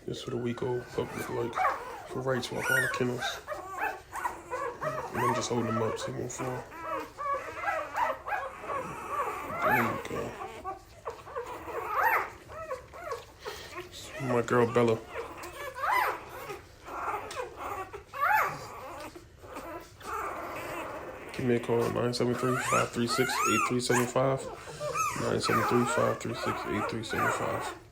This is what a week-old pup look like for Wrights walk on the kennels. And I'm just holding them up so he won't fall. There you go. My girl Bella. Give me a call at 973-536-8375. 973-536-8375.